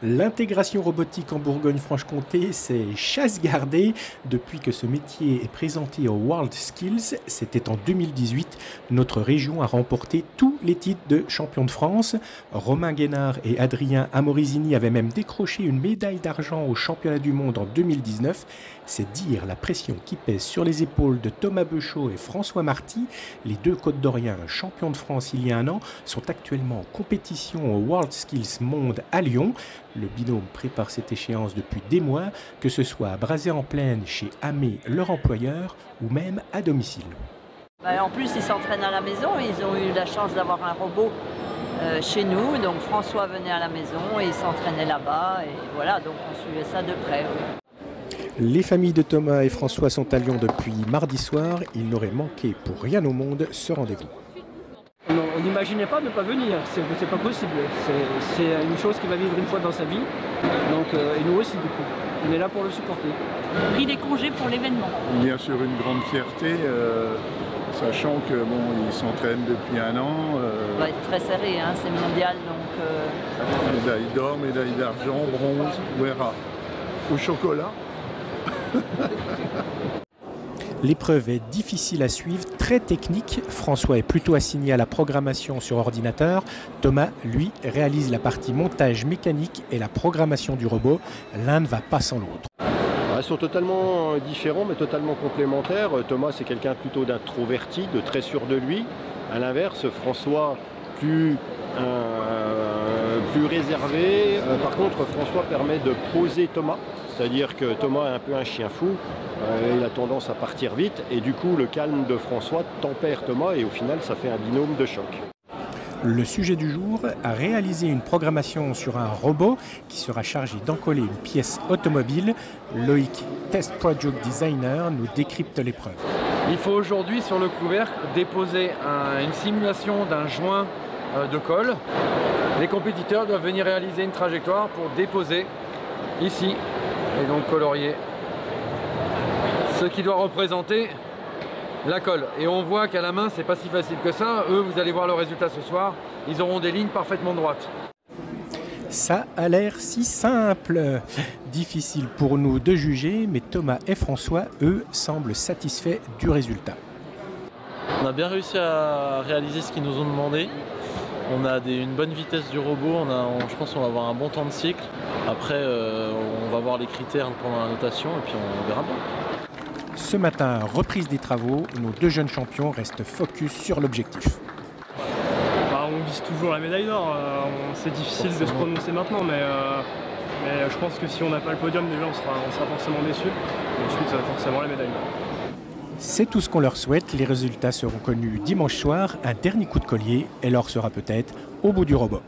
L'intégration robotique en Bourgogne-Franche-Comté, c'est chasse gardée. Depuis que ce métier est présenté au World Skills, c'était en 2018, notre région a remporté tous les titres de champion de France. Romain Guénard et Adrien Amorizini avaient même décroché une médaille d'argent au championnat du monde en 2019. C'est dire la pression qui pèse sur les épaules de Thomas Beuchot et François Marty. Les deux Côtes-d'Oriens, champions de France il y a un an, sont actuellement en compétition au World Skills Monde à Lyon. Le binôme prépare cette échéance depuis des mois, que ce soit à Brazé-en-Plaine chez Amé, leur employeur, ou même à domicile. En plus, ils s'entraînent à la maison. Ils ont eu la chance d'avoir un robot chez nous. Donc François venait à la maison et il s'entraînait là-bas. Et voilà, donc on suivait ça de près. Oui. Les familles de Thomas et François sont à Lyon depuis mardi soir. Ils n'auraient manqué pour rien au monde ce rendez-vous. On n'imaginait pas ne pas venir, c'est pas possible. C'est une chose qu'il va vivre une fois dans sa vie. Donc, et nous aussi, du coup, on est là pour le supporter. Pris des congés pour l'événement. Bien sûr, une grande fierté, sachant que ils s'entraînent depuis un an. Ça va être très serré, hein, c'est mondial, donc. Médaille d'or, médaille d'argent, bronze, Ouera. Au chocolat. L'épreuve est difficile à suivre, très technique. François est plutôt assigné à la programmation sur ordinateur. Thomas, lui, réalise la partie montage mécanique et la programmation du robot. L'un ne va pas sans l'autre. Ils sont totalement différents mais totalement complémentaires. Thomas, c'est quelqu'un plutôt d'introverti, de très sûr de lui. À l'inverse, François, plus réservé. Par contre, François permet de poser Thomas. C'est-à-dire que Thomas est un peu un chien fou, il a tendance à partir vite et du coup le calme de François tempère Thomas et au final ça fait un binôme de choc. Le sujet du jour a réalisé une programmation sur un robot qui sera chargé d'encoller une pièce automobile. Loïc, Test Project Designer, nous décrypte l'épreuve. Il faut aujourd'hui sur le couvercle déposer une simulation d'un joint de colle. Les compétiteurs doivent venir réaliser une trajectoire pour déposer ici et donc colorier ce qui doit représenter la colle. Et on voit qu'à la main c'est pas si facile que ça. Eux, vous allez voir le résultat ce soir, ils auront des lignes parfaitement droites. Ça a l'air si simple. Difficile pour nous de juger, mais Thomas et François, eux, semblent satisfaits du résultat. On a bien réussi à réaliser ce qu'ils nous ont demandé. On a une bonne vitesse du robot, je pense qu'on va avoir un bon temps de cycle. Après, on va voir les critères pendant la notation et puis on verra bien. Ce matin, reprise des travaux, nos deux jeunes champions restent focus sur l'objectif. On vise toujours la médaille d'or, c'est difficile de se prononcer maintenant, mais je pense que si on n'a pas le podium, déjà on sera forcément déçus. Ensuite, ça va forcément la médaille d'or. C'est tout ce qu'on leur souhaite. Les résultats seront connus dimanche soir. Un dernier coup de collier et l'or sera peut-être au bout du robot.